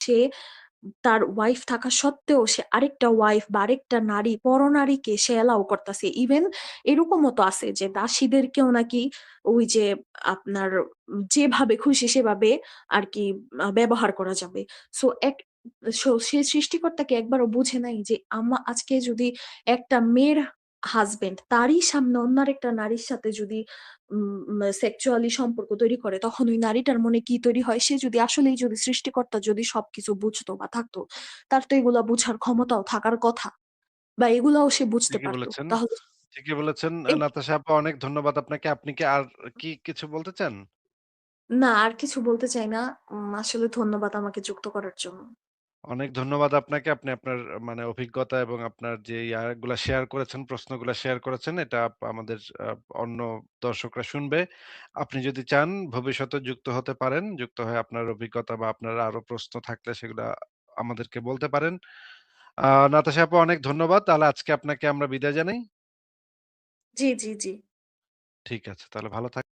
সে তার ওয়াইফ থাকা সত্ত্বেও সে আরেকটা ওয়াইফ বা আরেকটা নারী, পরনারীকে সে অ্যালাও করতাছে। ইভেন এরকমও তো আছে যে দাসীদেরকেও নাকি ওই যে আপনার যেভাবে খুশি সেভাবে আরকি ব্যবহার করা যাবে। সো সে সৃষ্টিকর্তা কি একবারও বুঝে নাই যে আজকে যদি একটা মেয়ের হাসব্যান্ড তারই সামনে অন্য আরেকটা নারীর সাথে যদি সেক্সুয়ালি সম্পর্ক তৈরি করে, তখন ওই নারীটার মনে কি তৈরি হয়? সে যদি আসলেই যদি সৃষ্টিকর্তা যদি সবকিছু বুঝতো বা থাকতো, তার তো এগুলা বুঝার ক্ষমতাও থাকার কথা, বা এগুলাও সে বুঝতে ঠিকই পারতো। বলেছেন, তাহলে ঠিকই বলেছেন। এই নাতাশা আপা অনেক ধন্যবাদ আপনাকে। আপনি কি আর কিছু বলতে চান? না, আর কিছু বলতে চাই না। আসলে ধন্যবাদ আমাকে যুক্ত করার জন্য। অনেক ধন্যবাদ আপনাকে। আপনি আপনার মানে অভিজ্ঞতা এবং আপনার যে ইয়াগুলা শেয়ার করেছেন, প্রশ্নগুলা শেয়ার করেছেন, এটা আমাদের আ অন্য দর্শকরা শুনবে। আপনি যদি চান ভবিষ্যতে যুক্ত হতে পারেন। যুক্ত হয়ে আপনার অভিজ্ঞতা বা আপনার আরো প্রশ্ন থাকলে সেগুলা আমাদেরকে বলতে পারেন। নাতাশা আপা অনেক ধন্যবাদ। তাহলে আজকে আপনাকে আমরা বিদায় জানাই। জি, জি, জি। ঠিক আছে। তাহলে ভালো থাক